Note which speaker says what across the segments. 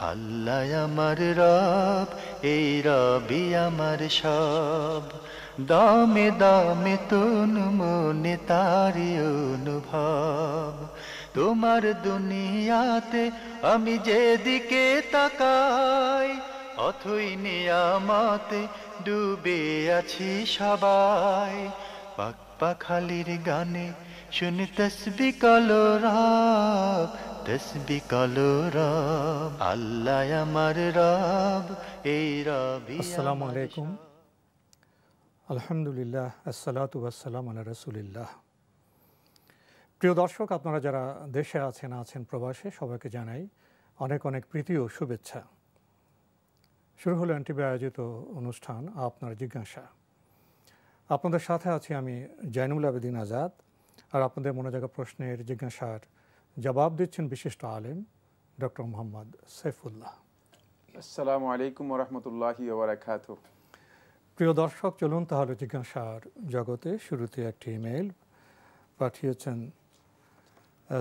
Speaker 1: আল্লাহ আমার রব, এই রবি আমার সব। দামে দামে তন মনে তারি অনুভব। তোমার দুনিয়াতে আমি যেদিকে তাকাই, অথই নিয়ামতে ডুবে আছি সবাই। পাক পাখালির গানে শুনি তসবি কলরব, তসবি কলরব। আল্লাহ আমার রব, এই রবি
Speaker 2: আসসালামু
Speaker 1: আমার
Speaker 2: আলাইকুম।
Speaker 1: সব।
Speaker 2: আলহামদুলিল্লাহ, আসসালাতু ওয়াসসালাম আলা রাসূলিল্লাহ। প্রিয় দর্শক, আপনারা যারা দেশে আছেন প্রবাসে, সবাইকে জানাই অনেক অনেক প্রীতি ও শুভেচ্ছা। শুরু হলো এনটিভি আয়োজিত অনুষ্ঠান আপনার জিজ্ঞাসা। আপনাদের সাথে আছি আমি জয়নুল আবেদিন আজাদ, আর আপনাদের মনে জাগা প্রশ্নের জিজ্ঞাসার জবাব দিচ্ছেন বিশিষ্ট আলেম ডক্টর মোহাম্মদ সাইফুল্লাহ।
Speaker 3: আসসালামু আলাইকুম ওয়া রাহমাতুল্লাহি ওয়া বারাকাতুহু।
Speaker 2: প্রিয় দর্শক, চলুন তাহলে জিজ্ঞাসার জগতে। শুরুতে একটি ইমেইল পাঠিয়েছেন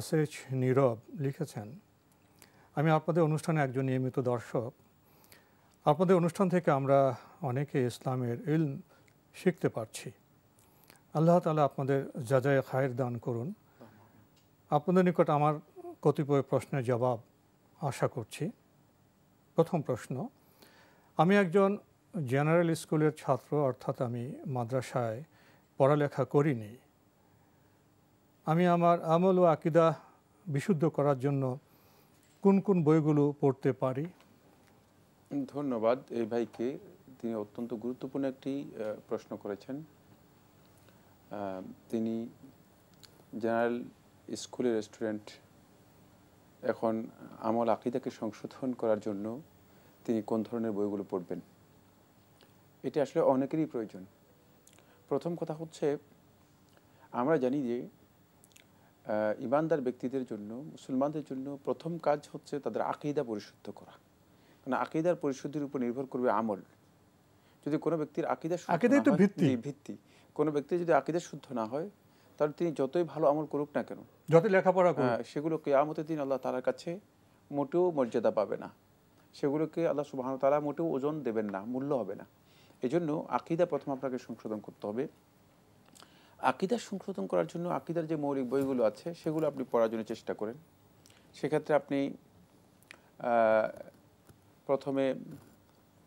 Speaker 2: SH নীরব, লিখেছেন, আমি আপনাদের অনুষ্ঠানে একজন নিয়মিত দর্শক। আপনাদের অনুষ্ঠান থেকে আমরা অনেকে ইসলামের ইলম শিখতে পারছি। আল্লাহ তাআলা আপনাদের জাযায়ে খায়ের দান করুন। আপনাদের নিকট আমার কতিপয় প্রশ্নের জবাব আশা করছি। প্রথম প্রশ্ন, আমি একজন জেনারেল স্কুলের ছাত্র, অর্থাৎ আমি মাদ্রাসায় পড়ালেখা করিনি। আমি আমার আমল ও আকীদা বিশুদ্ধ করার জন্য কোন কোন বইগুলো পড়তে পারি?
Speaker 3: ধন্যবাদ এই ভাইকে, তিনি অত্যন্ত গুরুত্বপূর্ণ একটি প্রশ্ন করেছেন। তিনি জেনারেল স্কুলের স্টুডেন্ট। এখন আমল আকীদাকে সংশোধন করার জন্য তিনি কোন ধরনের বইগুলো পড়বেন, এটা আসলে অনেকেরই প্রয়োজন। প্রথম কথা হচ্ছে, আমরা জানি যে ঈমানদার ব্যক্তিদের জন্য, মুসলমানদের জন্য প্রথম কাজ হচ্ছে তাদের আকীদা পরিশুদ্ধ করা। মানে আকীদার পরিশুদ্ধির উপর নির্ভর করবে আমল। যদি কোনো ব্যক্তির
Speaker 2: আকীদাই তো
Speaker 3: ভিত্তি, কোনো ব্যক্তি যদি আকীদা শুদ্ধ না হয়, তাহলে তিনি যতই ভালো আমল করুক না কেন,
Speaker 2: যত লেখাপড়া করুক,
Speaker 3: সেগুলো কিয়ামতের দিন আল্লাহ তাআলার কাছে মোটেও মর্যাদা পাবে না। সেগুলোকে আল্লাহ সুবহানাহু ওয়া তাআলা মোটেও ওজন দেবেন না, মূল্য হবে না। এজন্য আকীদা প্রথম আপনাকে সংশোধন করতে হবে। আকীদা সংশোধন করার জন্য আকীদার যে মৌলিক বইগুলো আছে সেগুলো আপনি পড়ার জন্য চেষ্টা করেন। সেক্ষেত্রে আপনি প্রথমে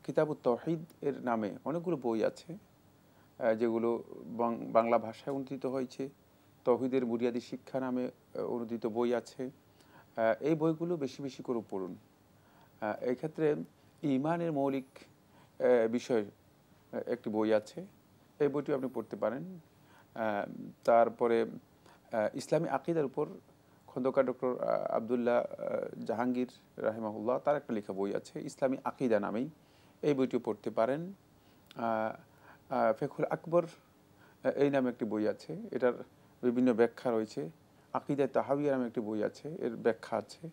Speaker 3: কিতাবুত তাওহীদ এর নামে অনেকগুলো বই আছে, যেগুলো বাংলা ভাষায় অনুদিত হয়েছে। তাওহীদের বুনিয়াদী শিক্ষা নামে অনুদিত বই আছে। এই বইগুলো বেশি বেশি করে পড়ুন। এই ক্ষেত্রে ঈমানের মৌলিক বিষয়ের একটি বই আছে, এই বইটি আপনি পড়তে পারেন। তারপরে ইসলামী আকীদার উপর খন্দকার ডক্টর আবদুল্লাহ জাহাঙ্গীর রাহিমাহুল্লাহ, তার একটা লেখা বই আছে ইসলামী আকীদা নামেই, এই বইটিও পড়তে পারেন। ফিকহুল আকবর এই নামে একটি বই আছে, এটার বিভিন্ন ব্যাখ্যা রয়েছে। আকীদা তাহাবিয়া নামে একটি বই আছে, এর ব্যাখ্যা আছে।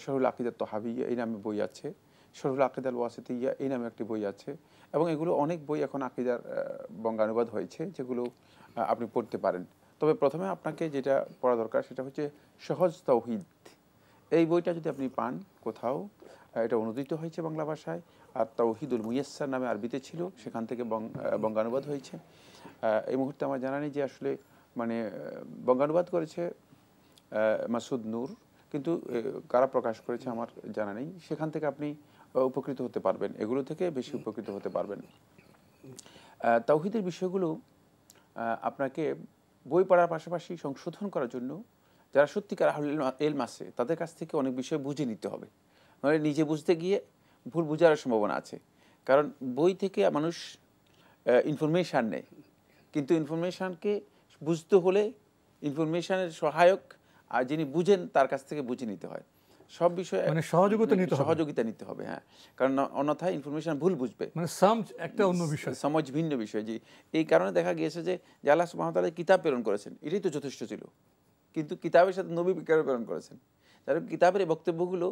Speaker 3: শরহুল আকীদা তাহাবিয়া এই নামে বই আছে। শরহুল আকীদা আল ওয়াসিতিয়া এই নামে একটি বই আছে। এবং এগুলো অনেক বই এখন আকীদার বঙ্গানুবাদ হয়েছে, যেগুলো আপনি পড়তে পারেন। তবে প্রথমে আপনাকে যেটা পড়া দরকার সেটা হচ্ছে সহজ তাওহীদ। এই বইটা যদি আপনি পান কোথাও, এটা অনুদিত হয়েছে বাংলা ভাষায়, আর তাওহীদুল মুয়াসসার নামে আরবিতে ছিল, সেখান থেকে বঙ্গানুবাদ হয়েছে। এই মুহূর্তে আমার জানা নেই যে আসলে মানে বঙ্গানুবাদ করেছে মাসুদ নূর, কিন্তু কারা প্রকাশ করেছে আমার জানা নেই। সেখান থেকে আপনি উপকৃত হতে পারবেন, এগুলো থেকে বেশি উপকৃত হতে পারবেন। তাওহীদের বিষয়গুলো আপনাকে বই পড়ার পাশাপাশি সংশোধন করার জন্য যারা সত্যিকার আহলুল ইলম আছে তাদের কাছ থেকে অনেক বিষয় বুঝে নিতে হবে। মানে নিজে বুঝতে গিয়ে ভুল বোঝার সম্ভাবনা আছে, কারণ বই থেকে মানুষ ইনফরমেশান নেয়, কিন্তু ইনফরমেশানকে বুঝতে হলে ইনফরমেশানের সহায়ক আর যিনি বুঝেন তার কাছ থেকে বুঝে নিতে হয়। সব বিষয়ে
Speaker 2: মানে সহযোগিতা
Speaker 3: নিতে হবে, হ্যাঁ, কারণ অন্যথায় ইনফরমেশন ভুল বুঝবে,
Speaker 2: মানে একটা অন্য বিষয়,
Speaker 3: সমাজ ভিন্ন বিষয়। জি, এই কারণে দেখা গিয়েছে যে আল্লাহ সুবহানাহু ওয়া তাআলা কিতাব প্রেরণ করেছেন, এটাই তো যথেষ্ট ছিল, কিন্তু কিতাবের সাথে নবী প্রেরণ করেছেন, যারা কিতাবের এই বক্তব্যগুলো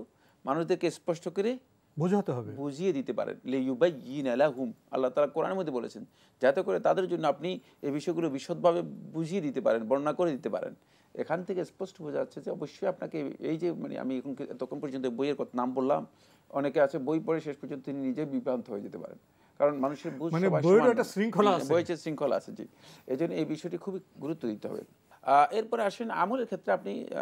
Speaker 3: মানুষদেরকে স্পষ্ট করে
Speaker 2: বোঝাতে হবে,
Speaker 3: বুঝিয়ে দিতে পারেন। লিইউবাইয়িনা লাহুম, আল্লাহ তাআলা কোরআনের মধ্যে বলেছেন, যাতে করে তাদের জন্য আপনি এই বিষয়গুলো বিশদভাবে বুঝিয়ে দিতে পারেন, বর্ণনা করে দিতে পারেন। এখান থেকে স্পষ্ট বোঝা যাচ্ছে যে অবশ্যই আপনাকে এই যে মানে আমি এখন এতক্ষণ পর্যন্ত বইয়ের নাম বললাম, অনেকে আছে বই পড়ে শেষ পর্যন্ত তিনি নিজে বিভ্রান্ত হয়ে যেতে পারেন, কারণ মানুষের বুঝ
Speaker 2: মানে
Speaker 3: সবার
Speaker 2: বইয়ের
Speaker 3: সমান
Speaker 2: একটা
Speaker 3: নয়।
Speaker 2: শৃঙ্খলা আছে।
Speaker 3: বইয়ের শৃঙ্খলা আছে, জি। এই জন্য এই বিষয়টি খুবই গুরুত্ব দিতে হবে। এরপরে আসেন আমলের ক্ষেত্রে।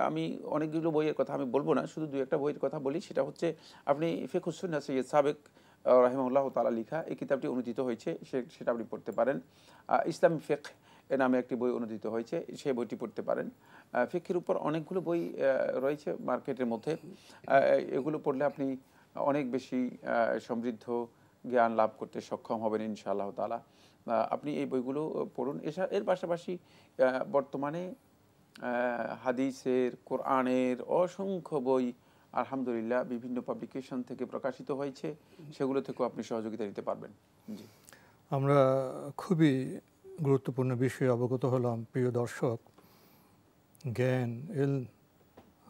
Speaker 3: আমি অনেকগুলো বইয়ের কথা আমি বলবো না, শুধু 2-1টা বইয়ের কথা বলি। সেটা হচ্ছে আপনি ফিকহুস সুন্নাহ সৈয়দ সাবেক রাহিমাহুল্লাহ তাআলা লিখা এই কিতাবটি অনুদিত হয়েছে, সেটা আপনি পড়তে পারেন। ইসলামী ফিকহ এ নামে একটি বই অনুদিত হয়েছে, সেই বইটি পড়তে পারেন। ফিকহের উপর অনেকগুলো বই রয়েছে মার্কেটের মধ্যে। এগুলো পড়লে আপনি অনেক বেশি সমৃদ্ধ জ্ঞান লাভ করতে সক্ষম হবেন ইনশাআল্লাহ তাআলা। আপনি এই বইগুলো পড়ুন। এর পাশাপাশি বর্তমানে হাদিসের, কোরআনের অসংখ্য বই আলহামদুলিল্লাহ বিভিন্ন পাবলিকেশন থেকে প্রকাশিত হয়েছে, সেগুলো থেকেও আপনি সহযোগিতা নিতে পারবেন। জি,
Speaker 2: আমরা খুবই গুরুত্বপূর্ণ বিষয়ে অবগত হলাম। প্রিয় দর্শক, জ্ঞান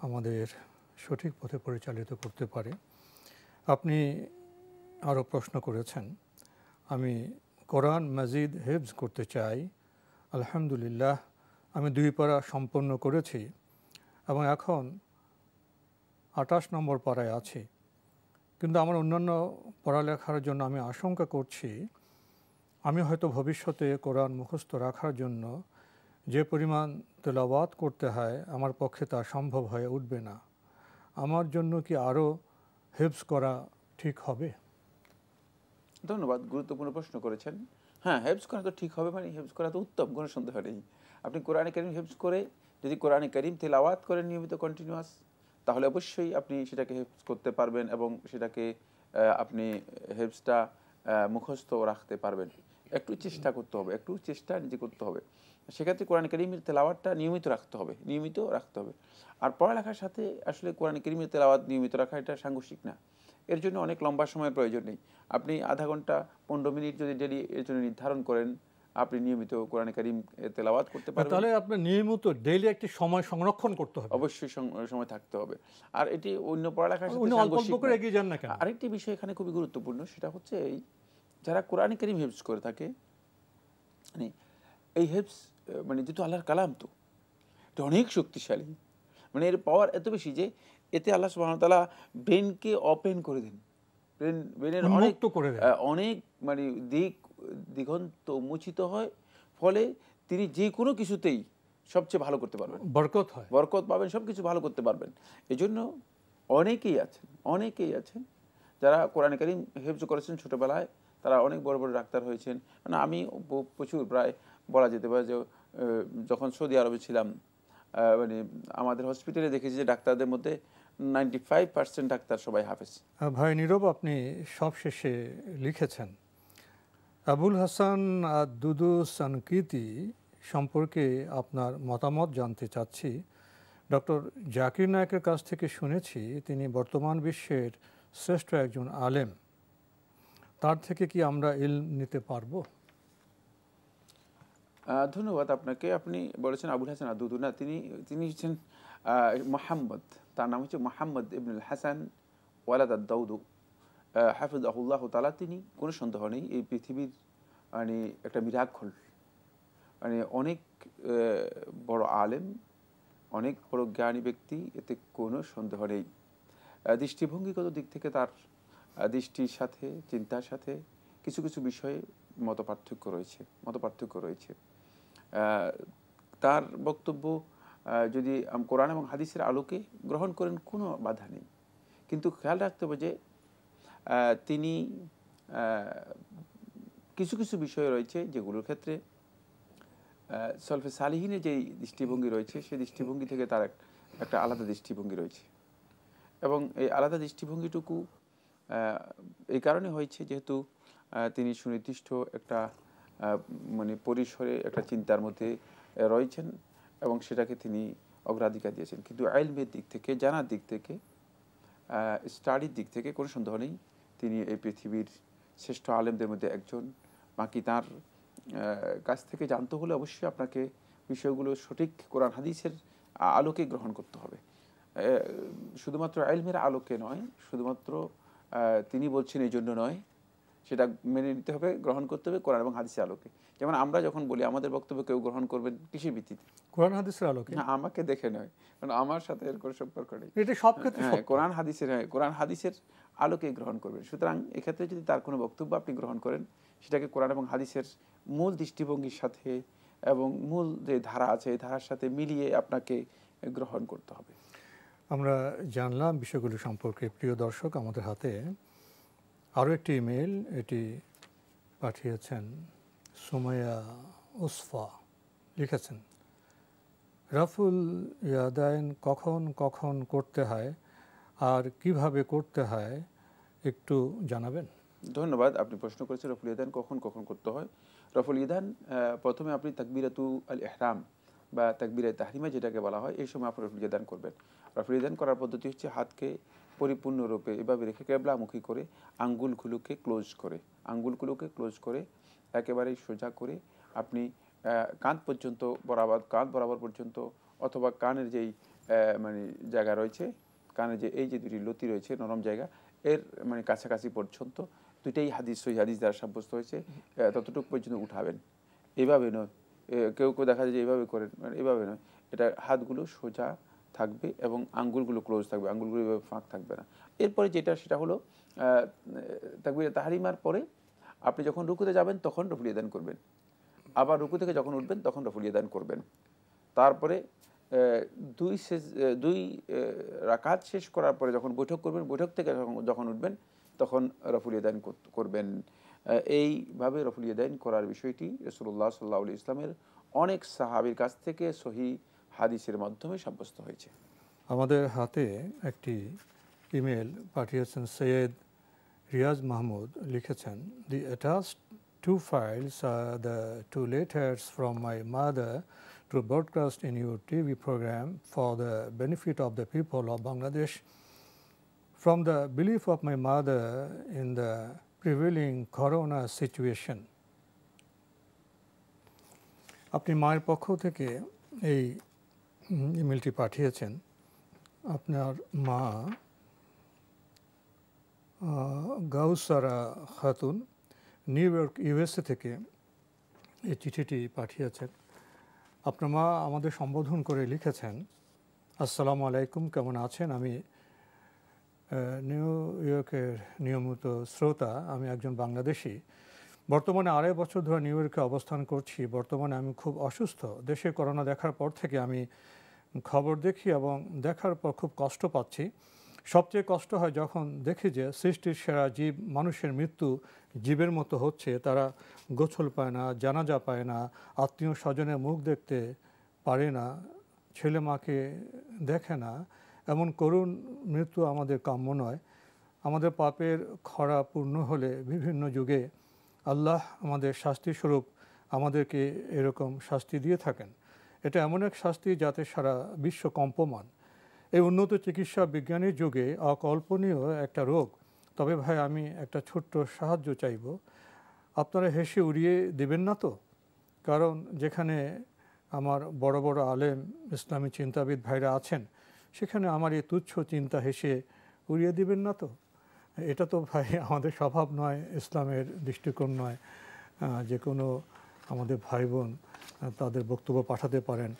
Speaker 2: আমাদের সঠিক পথে পরিচালিত করতে পারে। আপনি আরও প্রশ্ন করেছেন, আমি কোরআন মাজিদ হেফজ করতে চাই। আলহামদুলিল্লাহ, আমি 2 পারা সম্পন্ন করেছি এবং এখন 28 নম্বর পারায় আছি। কিন্তু আমার অন্যান্য পড়ালেখার জন্য আমি আশঙ্কা করছি, আমি হয়তো ভবিষ্যতে কোরআন মুখস্থ রাখার জন্য যে পরিমাণ তেলাওয়াত করতে হয় আমার পক্ষে তা সম্ভব হয়ে উঠবে না। আমার জন্য কি আরও হেফজ করা ঠিক হবে?
Speaker 3: ধন্যবাদ, গুরুত্বপূর্ণ প্রশ্ন করেছেন। হ্যাঁ, হেফজ করা তো ঠিক হবে, মানে হেফজ করা তো উত্তম, কোনো সন্দেহ নেই। আপনি কোরআনে কারীম হেফজ করে যদি কোরআনে কারীম তেলাওয়াত করেন নিয়মিত কন্টিনিউয়াস, তাহলে অবশ্যই আপনি সেটাকে হেফজ করতে পারবেন এবং সেটাকে আপনি হেফজটা মুখস্থ রাখতে পারবেন। একটু চেষ্টা করতে হবে, একটু চেষ্টা নিজে করতে হবে। সেক্ষেত্রে কোরআন কারীমের তেলাওয়াতটা নিয়মিত রাখতে হবে। আর পড়ালেখার সাথে আসলে কোরআন কারীমের তেলাওয়াত নিয়মিত রাখা এটা সাংঘর্ষিক না। এর জন্য অনেক লম্বা সময়ের প্রয়োজন নেই। আপনি আধা ঘন্টা 15 মিনিট যদি ডেলি এর জন্য নির্ধারণ করেন, আপনি নিয়মিত কোরআন কারীম তেলাওয়াত করতে পারবেন।
Speaker 2: তাহলে আপনার নিয়মিত ডেইলি একটি সময় সংরক্ষণ করতে হবে।
Speaker 3: অবশ্যই সময় থাকতে হবে। আর এটি অন্য পড়ালেখার সাথে
Speaker 2: উনি অল্প অল্প
Speaker 3: সাংঘর্ষিক
Speaker 2: করে
Speaker 3: নয়।
Speaker 2: এগিয়ে যান না কেন?
Speaker 3: আরেকটি বিষয় এখানে খুবই গুরুত্বপূর্ণ, সেটা হচ্ছে যারা কোরআন কারীম হেফজ করে থাকে, মানে এই হেফজ মানে যেহেতু আল্লাহর কালাম, তো এটা অনেক শক্তিশালী। মানে এর পাওয়ার এত বেশি যে এতে আল্লাহ সুবহানাহু ওয়া তাআলা ব্রেনকে ওপেন করে দেন। ব্রেনের
Speaker 2: উন্মুক্ত করে দেন।
Speaker 3: অনেক মানে দিগন্ত উন্মোচিত হয়। ফলে তিনি যে কোনো কিছুতেই সবচেয়ে ভালো করতে পারবেন,
Speaker 2: বরকত হয়।
Speaker 3: বরকত পাবেন, সব কিছু ভালো করতে পারবেন। এজন্য অনেকেই আছেন যারা কোরআন কারীম হেফজ করেছেন ছোটবেলায়, তারা অনেক বড় বড় ডাক্তার হয়েছেন। মানে আমি প্রচুর, প্রায় বলা যেতে পারে যে যখন সৌদি আরবে ছিলাম, মানে আমাদের হসপিটালে দেখেছি যে ডাক্তারদের মধ্যে 95% ডাক্তার সবাই হাফেজ।
Speaker 2: ভাই নীরব, আপনি সবশেষে লিখেছেন, আবুল হাসান দুদু সানকিতি সম্পর্কে আপনার মতামত জানতে চাচ্ছি। ডক্টর জাকির নায়েকের কাছ থেকে শুনেছি তিনি বর্তমান বিশ্বের শ্রেষ্ঠ একজন আলেম। তার থেকে কি আমরা ইলম নিতে পারবো?
Speaker 3: ধন্যবাদ আপনাকে। আপনি বলেছেন আবুল হাসান আদ-দুদু না, তিনি হচ্ছেন মোহাম্মদ, তার নাম হচ্ছে মোহাম্মদ ইবনুল হাসান ওয়ালাদ আদ-দাউদু হাফিজাহুল্লাহ তাআলা। তিনি কোনো সন্দেহ নেই এই পৃথিবীর মানে একটা মিরাকল, মানে অনেক বড় আলেম, অনেক বড় জ্ঞানী ব্যক্তি, এতে কোনো সন্দেহ নেই। দৃষ্টিভঙ্গিগত দিক থেকে তার দৃষ্টির সাথে, চিন্তার সাথে কিছু কিছু বিষয়ে মত পার্থক্য রয়েছে। তার বক্তব্য যদি কোরআন এবং হাদিসের আলোকে গ্রহণ করেন, কোনো বাধা নেই। কিন্তু খেয়াল রাখতে হবে যে তিনি কিছু কিছু বিষয় রয়েছে যেগুলোর ক্ষেত্রে সলফে সালিহিনের যেই দৃষ্টিভঙ্গি রয়েছে, সেই দৃষ্টিভঙ্গি থেকে তার একটা আলাদা দৃষ্টিভঙ্গি রয়েছে। এবং এই আলাদা দৃষ্টিভঙ্গিটুকু এই কারণে হয়েছে যেহেতু তিনি সুনির্দিষ্ট একটা মানে পরিসরে একটা চিন্তার মধ্যে রয়েছেন এবং সেটাকে তিনি অগ্রাধিকার দিয়েছেন। কিন্তু ইলমের দিক থেকে, জানার দিক থেকে, স্টাডির দিক থেকে কোনো সন্দেহ নেই তিনি এই পৃথিবীর শ্রেষ্ঠ আলেমদের মধ্যে একজন। বাকি তার কাছ থেকে জানতে হলে অবশ্যই আপনাকে বিষয়গুলো সঠিক কোরআন হাদিসের আলোকে গ্রহণ করতে হবে। শুধুমাত্র ইলমের আলোকে নয়, শুধুমাত্র তিনি বলছেন এই জন্য নয়, সেটা মেনে নিতে হবে, গ্রহণ করতে হবে কোরআন এবং হাদিসের আলোকে। যেমন আমরা যখন বলি আমাদের বক্তব্য কেউ গ্রহণ করবেন কিসের ভিত্তিতে?
Speaker 2: কোরআন হাদিসের আলোকে।
Speaker 3: না, আমাকে দেখে নয়, কারণ আমার সাথে এর কোনো সম্পর্ক নেই।
Speaker 2: এটা সব ক্ষেত্রে
Speaker 3: কোরআন হাদিসের আলোকে গ্রহণ করবেন। সুতরাং এক্ষেত্রে যদি তার কোনো বক্তব্য আপনি গ্রহণ করেন, সেটাকে কোরআন এবং হাদিসের মূল দৃষ্টিভঙ্গির সাথে এবং মূল যে ধারা আছে এই ধারার সাথে মিলিয়ে আপনাকে গ্রহণ করতে হবে।
Speaker 2: আমরা জানলাম বিষয়গুলি সম্পর্কে। প্রিয় দর্শক, আমাদের হাতে আরও একটি ইমেল, এটি পাঠিয়েছেন সুমাইয়া উসফা। লিখেছেন, রাফুল ইয়াদাইন কখন কখন করতে হয় আর কিভাবে করতে হয় একটু জানাবেন?
Speaker 3: ধন্যবাদ। আপনি প্রশ্ন করেছেন রফুল ইয়াদান কখন কখন করতে হয়। রফুল ইয়াদান প্রথমে আপনি তাকবিরাতু আল ইহরাম বা তাকবিরে তাহরিমা যেটাকে বলা হয়, এই সময় আপনি রফুল ইয়াদান করবেন। রফুল ইয়াদান করার পদ্ধতি হচ্ছে হাতকে পরিপূর্ণরূপে এভাবে রেখে কেবলামুখী করে আঙ্গুলগুলোকে ক্লোজ করে একেবারেই সোজা করে আপনি কাঁধ বরাবর পর্যন্ত অথবা কানের যেই মানে জায়গা রয়েছে, কানের যে এই যে দুটি লতি রয়েছে নরম জায়গা, এর মানে কাছাকাছি পর্যন্ত, দুইটাই সহি হাদিস দ্বারা সাব্যস্ত হয়েছে, ততটুকু পর্যন্ত উঠাবেন। এভাবে নয়, কেউ দেখা যায় যে এইভাবে করেন, মানে এভাবে নয়, এটা হাতগুলো সোজা থাকবে এবং আঙ্গুলগুলো ক্লোজ থাকবে, আঙ্গুলগুলো এভাবে ফাঁক থাকবে না। এরপরে সেটা হলো তাকবীরে তাহরিমার পরে আপনি যখন রুকুতে যাবেন তখন রফুল ইয়াদান করবেন, আবার রুকু থেকে যখন উঠবেন তখন রফুল ইয়াদান করবেন। তারপরে দুই রাকাত শেষ করার পরে যখন বৈঠক করবেন, বৈঠক থেকে যখন উঠবেন তখন রফুল ইয়াদান করবেন। এইভাবে রফুল ইয়াদান করার বিষয়টি রাসূলুল্লাহ সাল্লাল্লাহু আলাইহি ইসলামের অনেক সাহাবীর কাছ থেকে সহি হাদিসের মাধ্যমে সাব্যস্ত হয়েছে।
Speaker 2: আমাদের হাতে একটি ইমেল পাঠিয়েছেন সৈয়দ রিয়াজ মাহমুদ। লিখেছেন, দি attached two files are the two letters from my mother to broadcast in your TV program for the benefit of the people of Bangladesh from the belief of my mother in the prevailing corona situation. আপনি মায়ের পক্ষ থেকে এই ইমেলটি পাঠিয়েছেন। আপনার মা গাউসারা Khatun new York USA থেকে এই চিঠিটি পাঠিয়েছেন। আপনার মা আমাদের সম্বোধন করে লিখেছেন, আসসালামু আলাইকুম, কেমন আছেন? আমি নিউ ইয়র্কের নিয়মিত শ্রোতা। আমি একজন বাংলাদেশি, বর্তমানে 2.5 বছর ধরে নিউ ইয়র্কে অবস্থান করছি। বর্তমানে আমি খুব অসুস্থ। দেশে করোনা দেখার পর থেকে আমি খবর দেখি এবং দেখার পর খুব কষ্ট পাচ্ছি। সবচেয়ে কষ্ট হয় যখন দেখি যে সৃষ্টির সেরা জীব মানুষের মৃত্যু জীবের মতো হচ্ছে। তারা গোসল পায় না, জানাজা পায় না, আত্মীয় স্বজনের মুখ দেখতে পারে না, ছেলে মাকে দেখে না। এমন করুণ মৃত্যু আমাদের কাম্য নয়। আমাদের পাপের খরা পূর্ণ হলে বিভিন্ন যুগে আল্লাহ আমাদের শাস্তিস্বরূপ আমাদেরকে এরকম শাস্তি দিয়ে থাকেন। এটা এমন এক শাস্তি যাতে সারা বিশ্ব কম্পমান। এই উন্নত চিকিৎসা বিজ্ঞানের যুগে অকল্পনীয় একটা রোগ। তবে ভাই, আমি একটা ছোট্ট সাহায্য চাইব। আপনারা হেসে উড়িয়ে দেবেন না তো? কারণ যেখানে আমার বড় বড় আলেম ইসলামী চিন্তাবিদ ভাইরা আছেন, সেখানে আমার এই তুচ্ছ চিন্তা হেসে উড়িয়ে দিবেন না তো? এটা তো ভাই আমাদের স্বভাব নয়, ইসলামের দৃষ্টিকোণ নয়। যে কোনো আমাদের ভাই বোন তাদের বক্তব্য পাঠাতে পারেন,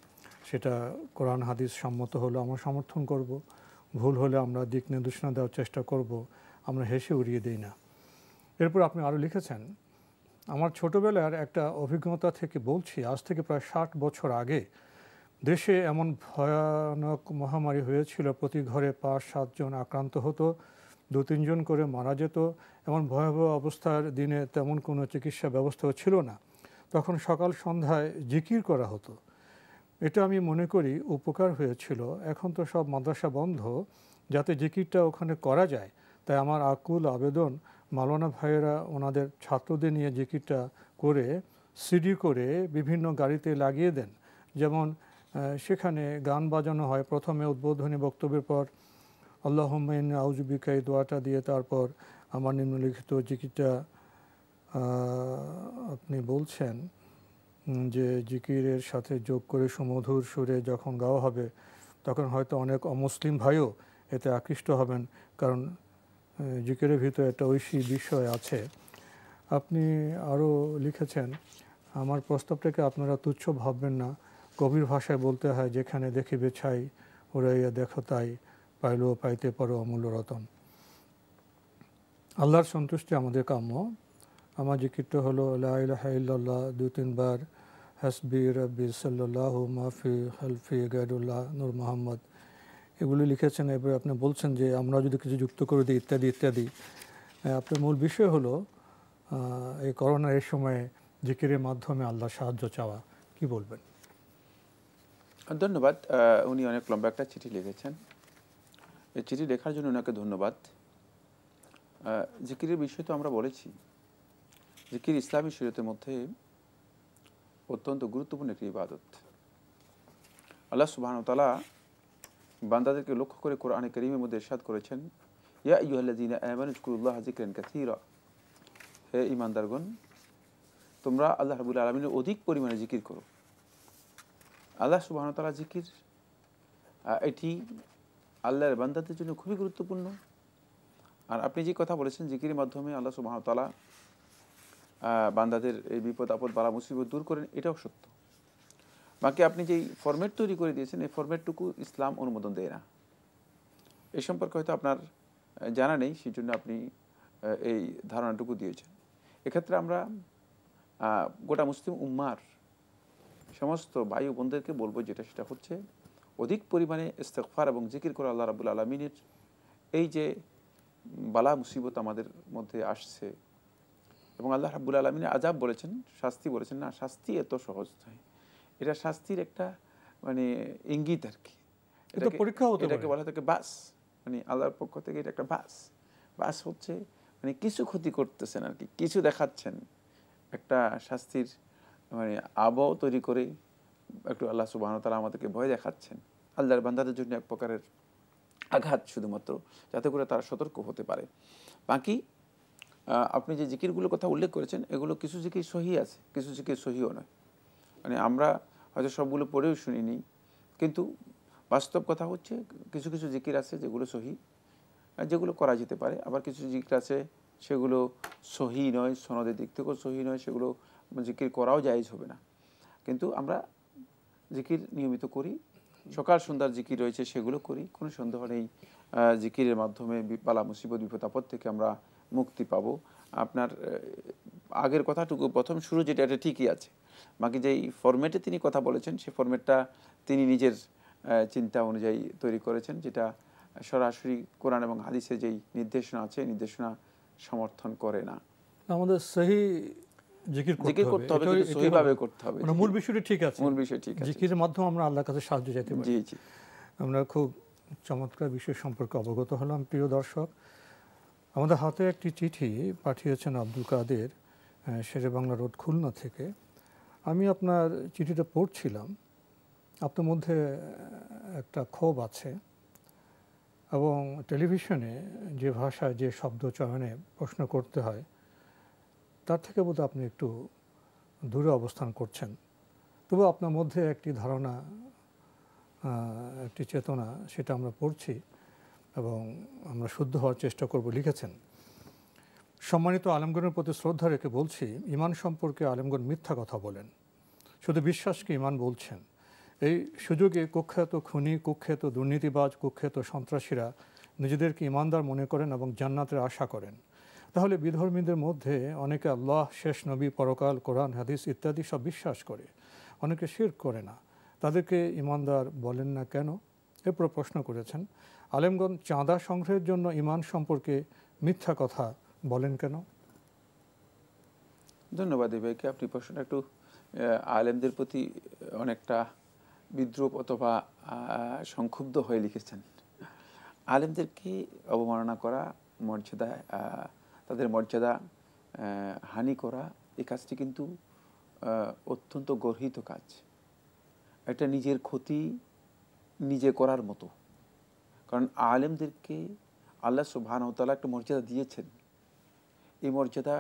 Speaker 2: সেটা কোরআন হাদিস সম্মত হলে আমরা সমর্থন করব, ভুল হলে আমরা দিক নির্দেশনা দেওয়ার চেষ্টা করব, আমরা হেসে উড়িয়ে দিই না। এরপর আপনি আরও লিখেছেন, আমার ছোটোবেলার একটা অভিজ্ঞতা থেকে বলছি, আজ থেকে প্রায় 60 বছর আগে দেশে এমন ভয়ানক মহামারী হয়েছিল, প্রতি ঘরে 5-7 জন আক্রান্ত হতো, 2-3 জন করে মারা যেত। এমন ভয়াবহ অবস্থার দিনে তেমন কোনো চিকিৎসা ব্যবস্থাও ছিল না। তখন সকাল সন্ধ্যায় জিকির করা হতো। এটা আমি মনে করি উপকার হয়েছিল। এখন তো সব মাদ্রাসা বন্ধ, যাতে জিকিরটা ওখানে করা যায়। তাই আমার আকুল আবেদন, মাওলানা ভাইয়েরা ওনাদের ছাত্রদের নিয়ে জিকিরটা করে সিডি করে বিভিন্ন গাড়িতে লাগিয়ে দেন। যেমন সেখানে গান বাজানো হয়, প্রথমে উদ্বোধনী বক্তব্যের পর আল্লাহুম্মা ইন্নী আউযু বিকা, এই দোয়াটা দিয়ে তারপর আমার নিম্নলিখিত জিকিরটা আপনি বলছেন যে জিকিরের সাথে যোগ করে সুমধুর সুরে যখন গাওয়া হবে, তখন হয়তো অনেক অমুসলিম ভাইও এতে আকৃষ্ট হবেন, কারণ জিকিরের ভিতরে একটা ঐশী বিষয় আছে। আপনি আরও লিখেছেন, আমার প্রস্তাবটাকে আপনারা তুচ্ছ ভাববেন না। কবির ভাষায় বলতে হয়, যেখানে দেখিবে ছাই উড়াইয়া দেখো তাই, পাইলেও পাইতে পারো অমূল্য রতন। আল্লাহর সন্তুষ্টি আমাদের কাম্য। আমার জিকিরটা হলো লা ইলাহা ইল্লাল্লাহ 2-3 বার, হাসবি রাব্বি সাল্লাল্লাহু মাফি খালফি গায়রুল্লাহ নূর মোহাম্মদ, এগুলি লিখেছেন। এবার আপনি বলছেন যে আমরা যদি কিছু যুক্ত করে দিই ইত্যাদি ইত্যাদি। আপনার মূল বিষয় হলো এই করোনার এই সময়ে জিকিরের মাধ্যমে আল্লাহর সাহায্য চাওয়া, কি বলবেন?
Speaker 3: ধন্যবাদ। উনি অনেক লম্বা একটা চিঠি লিখেছেন। এই চিঠি লেখার জন্য ওনাকে ধন্যবাদ। জিকিরের বিষয় তো আমরা বলেছি, জিকির ইসলামী শরীয়তের মধ্যে অত্যন্ত গুরুত্বপূর্ণ একটি ইবাদত। আল্লাহ সুবহানাহু ওয়া তাআলা বান্দাদেরকে লক্ষ্য করে কোরআনে কারীমের মধ্যে ইরশাদ করেছেন, ইয়া আইয়ুহাল্লাযীনা আমানু যকুরুল্লাহা যিকরান কাসীরা, হে ঈমানদারগণ, তোমরা আল্লাহ রাব্বুল আলামিনের অধিক পরিমাণে জিকির করো। আল্লাহ সুবহানাহু ওয়া তাআলা জিকির, এটি আল্লাহর বান্দাদের জন্য খুবই গুরুত্বপূর্ণ। আর আপনি যে কথা বলেছেন, জিকিরের মাধ্যমে আল্লাহ সুবহানাহু ওয়া তাআলা বান্দাদের এই বিপদ আপদ বালা মুসিবত দূর করেন, এটাও সত্য। বাকি আপনি যেই ফরম্যাট তৈরি করে দিয়েছেন, এই ফরম্যাটটুকু ইসলাম অনুমোদন দেয় না। এই সম্পর্কে হয়তো আপনার জানা নেই, সেই জন্য আপনি এই ধারণাটুকু দিয়েছেন। এক্ষেত্রে আমরা গোটা মুসলিম উম্মার সমস্ত ভাই ও বোনদেরকে বলবো, সেটা হচ্ছে অধিক পরিমাণে ইস্তেগফার এবং জিকির করে আল্লাহ রাব্বুল আলামিনের এই যে বালা মুসিবত আমাদের মধ্যে আসছে, এবং আল্লাহ রাব্বুল আলামিন আযাব বলেছেন, শাস্তি বলেছেন না, শাস্তি এত সহজ নয়। এটা শাস্তির একটা মানে ইঙ্গিত আর কি, এটাকে বলা থাকে বাস, মানে আল্লাহর পক্ষ থেকে এটা একটা বাস হচ্ছে মানে কিছু ক্ষতি করতেছেন আর কি, কিছু দেখাচ্ছেন, একটা শাস্তির মানে আবহ তৈরি করে একটু আল্লাহ সুবহানাহু ওয়া তাআলা আমাদেরকে ভয় দেখাচ্ছেন। আল্লাহর বান্দাদের জন্য এক প্রকারের আঘাত, শুধুমাত্র যাতে করে তারা সতর্ক হতে পারে। বাকি আপনি যে জিকিরগুলোর কথা উল্লেখ করেছেন, এগুলো কিছু জিকির সহি আছে, কিছু জিকির সহিও নয়। মানে আমরা হয়তো সবগুলো পড়েও শুনিনি, কিন্তু বাস্তব কথা হচ্ছে কিছু কিছু জিকির আছে যেগুলো সহি, যেগুলো করা যেতে পারে। আবার কিছু জিকির আছে সেগুলো সহি নয়, সনদের দিক থেকেও সহি নয়, সেগুলো জিকির করাও জায়েজ হবে না। কিন্তু আমরা জিকির নিয়মিত করি, সকাল সন্ধ্যার জিকির রয়েছে সেগুলো করি, কোনো সন্দেহ নেই জিকিরের মাধ্যমে বালা মুসিবত বিপদ আপদ থেকে আমরা মুক্তি পাবো। আপনার আগের কথাটুকু প্রথম শুরু যেটা, এটা ঠিকই আছে। বাকি যেই ফরম্যাটে তিনি কথা বলেছেন, সেই ফরম্যাটটা তিনি নিজের চিন্তা অনুযায়ী তৈরি করেছেন, যেটা সরাসরি কোরআন এবং হাদিসে যেই নির্দেশনা আছে, নির্দেশনা সমর্থন করে না।
Speaker 2: আমাদের সহি জিকির করতে হবে,
Speaker 3: কিন্তু সহিভাবে করতে হবে।
Speaker 2: মানে মূল বিষয়টি ঠিক আছে,
Speaker 3: মূল বিষয় ঠিক আছে।
Speaker 2: জিকিরের মাধ্যমে আমরা আল্লাহর কাছে সাহায্য চাইতে পারি।
Speaker 3: জি জি,
Speaker 2: আমরা খুব চমৎকার বিষয় সম্পর্কে অবগত হলাম। প্রিয় দর্শক, আমাদের হাতে একটি চিঠি পাঠিয়েছেন আব্দুল কাদের, শেরে বাংলা রোড, খুলনা থেকে। আমি আপনার চিঠিটা পড়ছিলাম, আপনার মধ্যে একটা ক্ষোভ আছে, এবং টেলিভিশনে যে ভাষায় যে শব্দ চয়নে প্রশ্ন করতে হয়, তার থেকে বোধহয় আপনি একটু দূরে অবস্থান করছেন। তবু আপনার মধ্যে একটি ধারণা, একটি চেতনা, সেটা আমরা পড়ছি এবং আমরা শুদ্ধ হওয়ার চেষ্টা করব। লিখেছেন, সম্মানিত আলেমগণের প্রতি শ্রদ্ধা রেখে বলছি, ঈমান সম্পর্কে আলেমগণ মিথ্যা কথা বলেন, শুধু বিশ্বাসকে ঈমান বলছেন। এই সুযোগে কুখ্যাত খুনি, কুখ্যাত দুর্নীতিবাজ, কুখ্যাত সন্ত্রাসীরা নিজেদেরকে ঈমানদার মনে করেন এবং জান্নাতের আশা করেন। তাহলে বিধর্মীদের মধ্যে অনেকে আল্লাহ, শেষ নবী, পরকাল, কোরআন, হাদিস ইত্যাদি সব বিশ্বাস করে, অনেকে শিরক করে না। তাদেরকে ঈমানদার বলেন না কেন? এরপর প্রশ্ন করেছেন, আলেমগণ চাঁদা সংগ্রহের জন্য ঈমান সম্পর্কে মিথ্যা কথা বলেন কেন?
Speaker 3: ধন্যবাদ এই ভাইকে। আপনি প্রশ্নটা একটু আলেমদের প্রতি অনেকটা বিদ্রুপ অথবা সংক্ষুব্ধ হয়ে লিখেছেন। আলেমদেরকে অবমাননা করা, মর্যাদা, তাদের মর্যাদা হানি করা, এই কাজটি কিন্তু অত্যন্ত গর্হিত কাজ। এটা নিজের ক্ষতি নিজে করার মতো। কারণ আলেমদেরকে আল্লাহ সুবহানাহু ওয়া তাআলা একটা মর্যাদা দিয়েছেন। এই মর্যাদা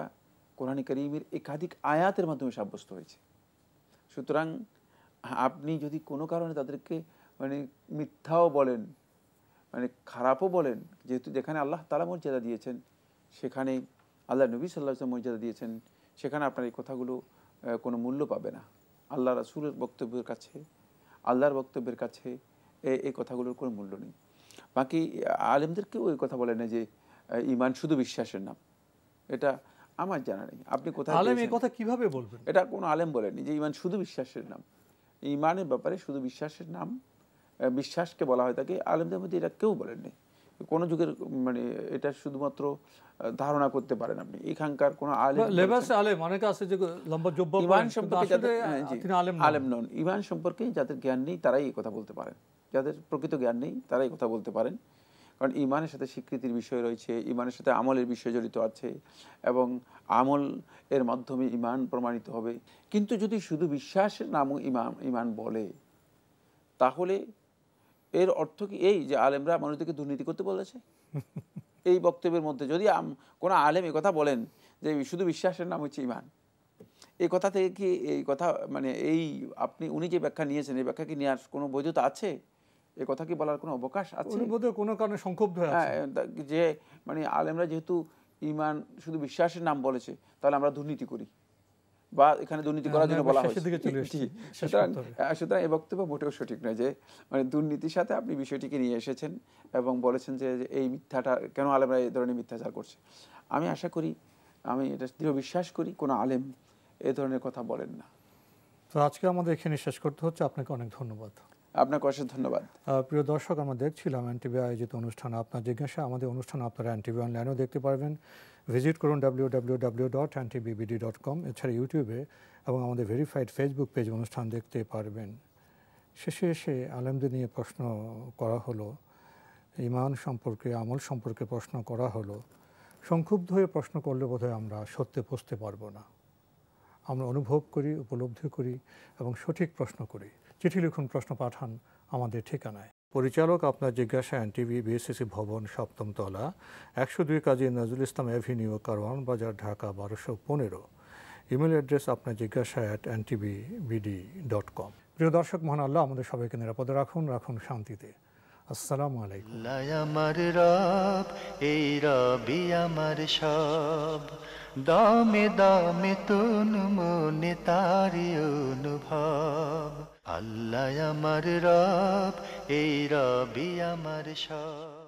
Speaker 3: কোরআন কারীমের একাধিক আয়াতের মাধ্যমে সাব্যস্ত হয়েছে। সুতরাং আপনি যদি কোনো কারণে তাদেরকে মানে মিথ্যাও বলেন, মানে খারাপও বলেন, যেহেতু যেখানে আল্লাহ তাআলা মর্যাদা দিয়েছেন, সেখানে আল্লাহ নবী সাল্লাল্লাহু আলাইহি ওয়াসাল্লাম মর্যাদা দিয়েছেন, সেখানে আপনার এই কথাগুলো কোনো মূল্য পাবে না। আল্লাহ রাসূলের বক্তব্যের কাছে, আল্লাহর বক্তব্যের কাছে এই কথাগুলোর কোনো মূল্য নেই। বাকি আলেমদেরকেও এই কথা বলে না যে ঈমান শুধু বিশ্বাসের নাম। এটা আমার জানা নেই। আপনি কোথায়
Speaker 2: আলেম এই
Speaker 3: পেয়েছেন?
Speaker 2: কথা কিভাবে বলবেন?
Speaker 3: এটা কোনো আলেম বলেনি যে ঈমান শুধু বিশ্বাসের নাম। ঈমানের ব্যাপারে শুধু বিশ্বাসের নাম, বিশ্বাসকে বলা হয় থাকে। আলেমদের মধ্যে এটা কেউ বলেননি। কোন যুগের মানে এটা শুধুমাত্র ধারণা করতে পারেন আপনি। এখানকার কোন আলেম
Speaker 2: লেবাস আলেম অনেকে আছে যে লম্বা জুব্বা
Speaker 3: ঈমান
Speaker 2: পরেন, কিন্তু
Speaker 3: সম্পর্কে
Speaker 2: আসলে
Speaker 3: যাদের
Speaker 2: তিনি আলেম
Speaker 3: আলেম নন। ঈমান সম্পর্কে যাদের জ্ঞান নেই তারাই এই কথা বলতে পারেন। যাদের প্রকৃত জ্ঞান নেই তারাই এই কথা বলতে পারেন। কারণ ঈমানের সাথে স্বীকৃতির বিষয় রয়েছে, ঈমানের সাথে আমলের বিষয় জড়িত আছে এবং আমল এর মাধ্যমে ঈমান প্রমাণিত হবে। কিন্তু যদি শুধু বিশ্বাসের নামও ঈমান বলে, তাহলে এর অর্থ কি এই যে আলেমরা মানুষদেরকে দুর্নীতি করতে বলেছে? এই বক্তব্যের মধ্যে যদি কোনো আলেম এই কথা বলেন যে শুধু বিশ্বাসের নাম হচ্ছে ঈমান, এই কথা থেকে কি এই কথা মানে এই উনি যে ব্যাখ্যা নিয়েছেন এই ব্যাখ্যা কি নেওয়ার কোনো বৈধতা আছে? এই কথা কি বলার কোনো অবকাশ আছে?
Speaker 2: উনি বোধহয় কোনো কারণে সংক্ষুব্ধ হয়ে আছেন।
Speaker 3: যে মানে আলেমরা যেহেতু ঈমান শুধু বিশ্বাসের নাম বলেছে, তাহলে আমরা দুর্নীতি করি বা এখানে দুর্নীতি করার জন্য বলা হয়েছে। সুতরাং এই বক্তব্য মোটেও সঠিক নয় যে মানে দুর্নীতির সাথে আপনি বিষয়টিকে নিয়ে এসেছেন এবং বলেছেন যে এই মিথ্যাটা কেন আলেমরা এই ধরনের মিথ্যাচার করছে। আমি আশা করি, আমি এটা দৃঢ় বিশ্বাস করি কোনো আলেম এই ধরনের কথা বলেন না।
Speaker 2: তো আজকে আমাদের এখানে শেষ করতে হচ্ছে। আপনাকে অনেক ধন্যবাদ।
Speaker 3: আপনাকে অশেষ ধন্যবাদ।
Speaker 2: প্রিয় দর্শক, আমরা দেখছিলাম এনটিভি আয়োজিত অনুষ্ঠান আপনার জিজ্ঞাসা। আমাদের অনুষ্ঠান আপনারা এনটিভি অনলাইনেও দেখতে পারবেন। ভিজিট করুন www.ntbd.com। এছাড়া ইউটিউবে এবং আমাদের ভেরিফাইড ফেসবুক পেজ অনুষ্ঠান দেখতে পারবেন। শেষে এসে আলেমদের নিয়ে প্রশ্ন করা হলো, ঈমান সম্পর্কে, আমল সম্পর্কে প্রশ্ন করা হলো। সংক্ষুব্ধ হয়ে প্রশ্ন করলে বোধহয় আমরা সত্যে পৌঁছতে পারবো না। আমরা অনুভব করি, উপলব্ধি করি এবং সঠিক প্রশ্ন করি। চিঠি লিখুন, প্রশ্ন পাঠান আমাদের ঠিকানায়। পরিচালক আপনার জিজ্ঞাসা, এনটিভি, বিএসসিসি ভবন, 7ম তলা, 102 কাজী নজরুল ইসলাম অ্যাভিনিউ, কারওয়ান বাজার, ঢাকা 1215। ইমেল অ্যাড্রেস আপনার জিজ্ঞাসা @ntbbd.com। প্রিয় দর্শক, মহান আল্লাহ আমাদের সবাইকে নিরাপদে রাখুন, রাখুন শান্তিতে। আসসালামু আলাইকুম।
Speaker 1: আমার রব, এই রবি আমার সব, দামে দামে তুন মনে তারি অনুভব। আল্লাহ আমার রব, এই রবি আমার সব।